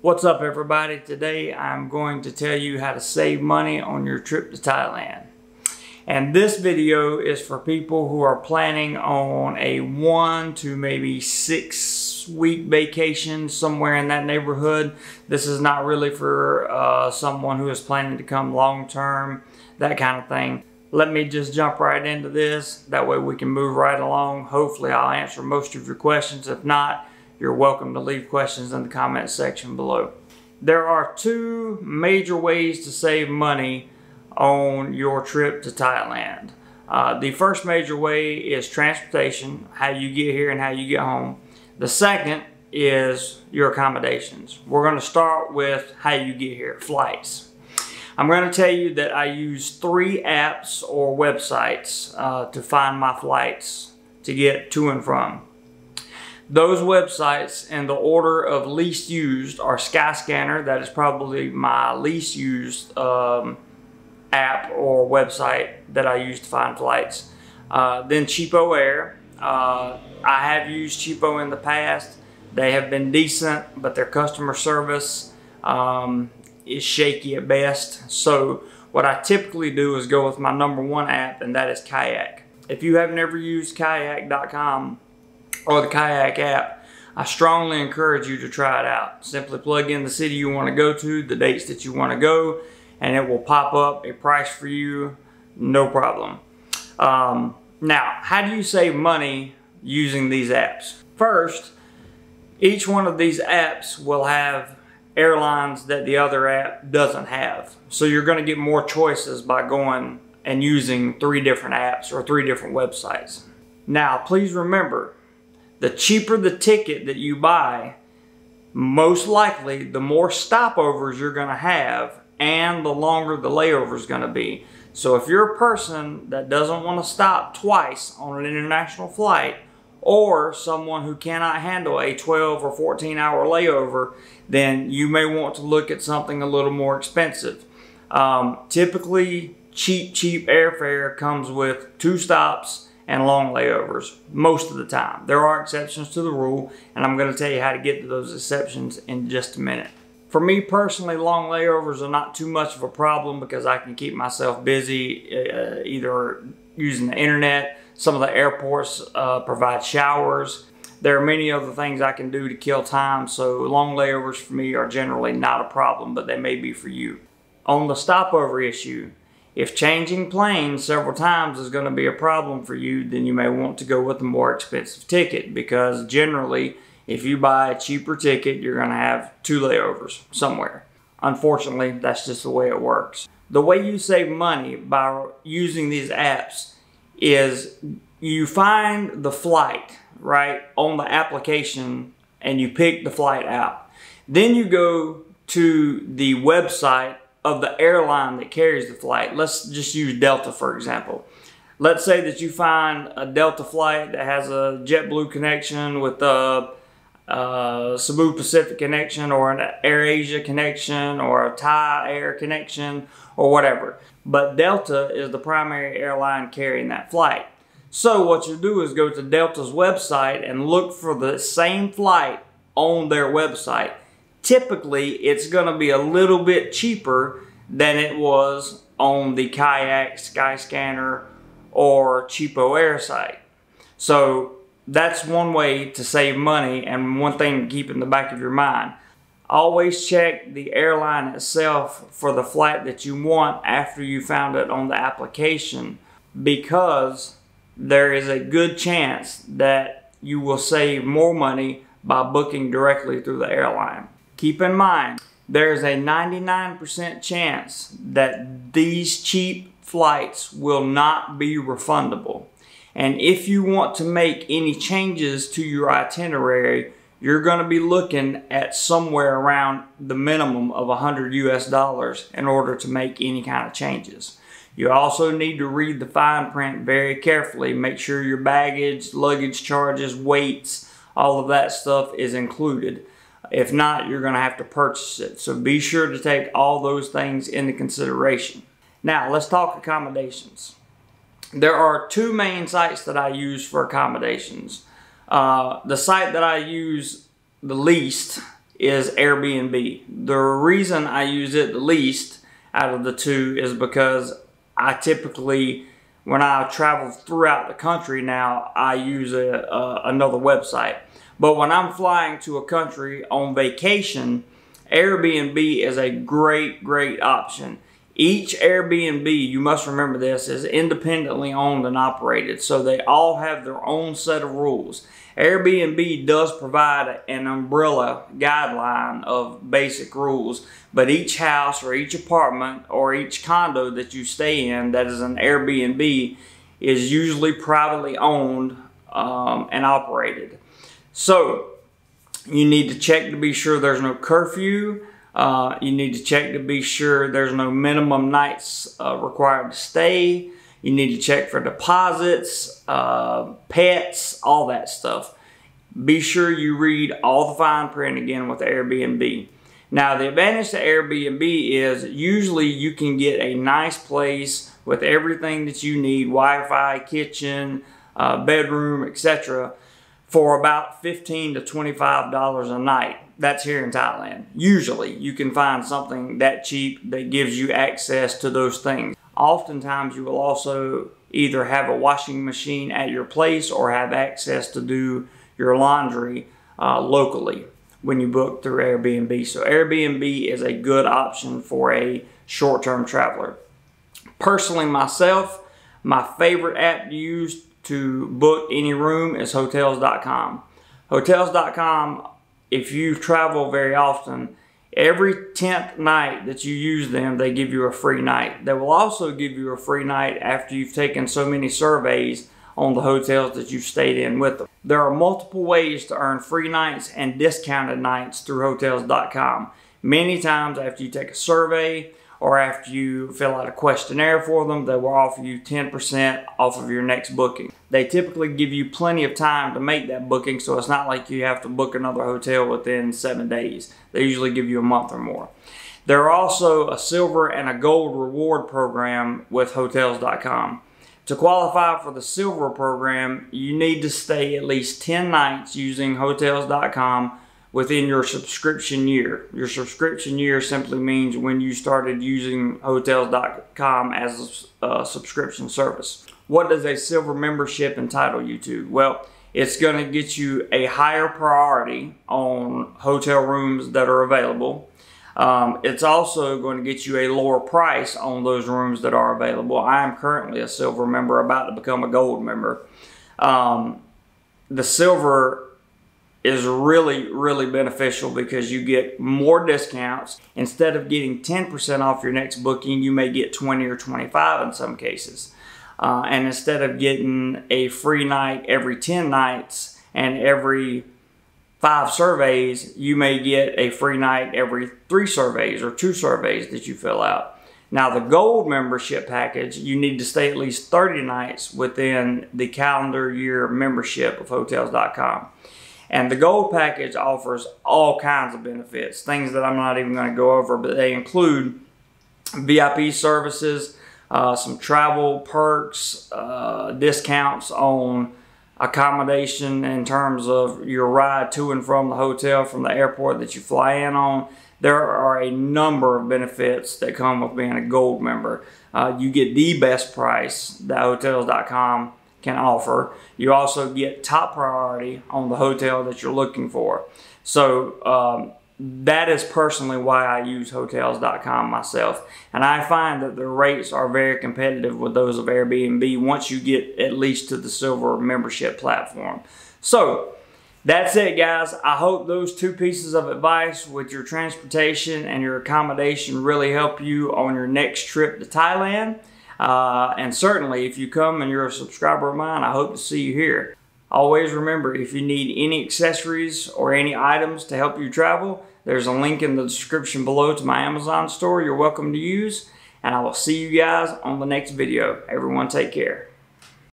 What's up everybody? Today I'm going to tell you how to save money on your trip to Thailand. And this video is for people who are planning on a 1 to maybe 6 week vacation somewhere in that neighborhood. This is not really for someone who is planning to come long term, that kind of thing. Let me just jump right into this. That way we can move right along. Hopefully I'll answer most of your questions. If not, you're welcome to leave questions in the comment section below. There are two major ways to save money on your trip to Thailand. The first major way is transportation, how you get here and how you get home. The second is your accommodations. We're going to start with how you get here, flights. I'm going to tell you that I use 3 apps or websites to find my flights to get to and from. Those websites in the order of least used are Skyscanner. That is probably my least used app or website that I use to find flights. Then Cheapo Air. I have used Cheapo in the past. They have been decent, but their customer service is shaky at best. So what I typically do is go with my #1 app, and that is Kayak. If you have never used kayak.com or the Kayak app, I strongly encourage you to try it out. Simply plug in the city you want to go to, the dates that you want to go, and it will pop up a price for you, no problem. Now, how do you save money using these apps? First, each one of these apps will have airlines that the other app doesn't have. So you're going to get more choices by going and using 3 different apps or 3 different websites. Now, please remember, the cheaper the ticket that you buy, most likely the more stopovers you're going to have and the longer the layover is going to be. So if you're a person that doesn't want to stop twice on an international flight, or someone who cannot handle a 12 or 14 hour layover, then you may want to look at something a little more expensive. Typically, cheap airfare comes with 2 stops and long layovers most of the time. There are exceptions to the rule, and I'm going to tell you how to get to those exceptions in just a minute. For me personally, long layovers are not too much of a problem because I can keep myself busy either using the internet. Some of the airports provide showers. There are many other things I can do to kill time, so long layovers for me are generally not a problem, but they may be for you. On the stopover issue, if changing planes several times is going to be a problem for you, then you may want to go with a more expensive ticket, because generally, if you buy a cheaper ticket, you're going to have 2 layovers somewhere. Unfortunately, that's just the way it works. The way you save money by using these apps is you find the flight, right, on the application, and you pick the flight out. Then you go to the website of the airline that carries the flight. Let's just use Delta for example. Let's say that you find a Delta flight that has a JetBlue connection with a Cebu Pacific connection, or an AirAsia connection, or a Thai Air connection, or whatever. But Delta is the primary airline carrying that flight. So what you do is go to Delta's website and look for the same flight on their website. Typically, it's going to be a little bit cheaper than it was on the Kayak, Skyscanner, or Cheapo Air site. So that's one way to save money, and one thing to keep in the back of your mind. Always check the airline itself for the flight that you want after you found it on the application, because there is a good chance that you will save more money by booking directly through the airline. Keep in mind, there is a 99% chance that these cheap flights will not be refundable. And if you want to make any changes to your itinerary, you're going to be looking at somewhere around the minimum of $100 US in order to make any kind of changes. You also need to read the fine print very carefully. Make sure your baggage, luggage charges, weights, all of that stuff is included. If not, you're going to have to purchase it. So be sure to take all those things into consideration. Now, let's talk accommodations. There are 2 main sites that I use for accommodations. The site that I use the least is Airbnb. The reason I use it the least out of the two is because I typically, when I travel throughout the country now, I use another website. But when I'm flying to a country on vacation, Airbnb is a great option. Each Airbnb, you must remember this, is independently owned and operated, so they all have their own set of rules. Airbnb does provide an umbrella guideline of basic rules, but each house or each apartment or each condo that you stay in that is an Airbnb is usually privately owned and operated. So you need to check to be sure there's no curfew. You need to check to be sure there's no minimum nights required to stay. You need to check for deposits, pets, all that stuff. Be sure you read all the fine print again with Airbnb. Now, the advantage to Airbnb is usually you can get a nice place with everything that you need, Wi-Fi, kitchen, bedroom, etc., for about $15 to $25 a night. That's here in Thailand. Usually you can find something that cheap that gives you access to those things. Oftentimes you will also either have a washing machine at your place or have access to do your laundry locally when you book through Airbnb. So Airbnb is a good option for a short-term traveler. Personally myself, my favorite app to use to book any room is Hotels.com. Hotels.com, if you travel very often, every 10th night that you use them, they give you a free night. They will also give you a free night after you've taken so many surveys on the hotels that you've stayed in with them. There are multiple ways to earn free nights and discounted nights through Hotels.com. Many times after you take a survey or after you fill out a questionnaire for them, they will offer you 10% off of your next booking. They typically give you plenty of time to make that booking, so it's not like you have to book another hotel within 7 days. They usually give you a month or more. There are also a silver and a gold reward program with Hotels.com. To qualify for the silver program, you need to stay at least 10 nights using Hotels.com within your subscription year. Your subscription year simply means when you started using Hotels.com as a subscription service. What does a silver membership entitle you to? Well, it's going to get you a higher priority on hotel rooms that are available. It's also going to get you a lower price on those rooms that are available. I am currently a silver member, about to become a gold member. The silver is really beneficial because you get more discounts. Instead of getting 10% off your next booking, you may get 20 or 25 in some cases. And instead of getting a free night every 10 nights and every 5 surveys, you may get a free night every 3 surveys or 2 surveys that you fill out. Now, the gold membership package, you need to stay at least 30 nights within the calendar year membership of Hotels.com. And the gold package offers all kinds of benefits, things that I'm not even going to go over, but they include VIP services, some travel perks, discounts on accommodation in terms of your ride to and from the hotel, from the airport that you fly in on. There are a number of benefits that come with being a gold member. You get the best price that Hotels.com can offer. You also get top priority on the hotel that you're looking for. So that is personally why I use Hotels.com myself. And I find that the rates are very competitive with those of Airbnb once you get at least to the silver membership platform. So that's it, guys. I hope those 2 pieces of advice with your transportation and your accommodation really help you on your next trip to Thailand. And certainly if you come and you're a subscriber of mine, I hope to see you here. Always remember, if you need any accessories or any items to help you travel, there's a link in the description below to my Amazon store you're welcome to use. And I will see you guys on the next video. Everyone take care.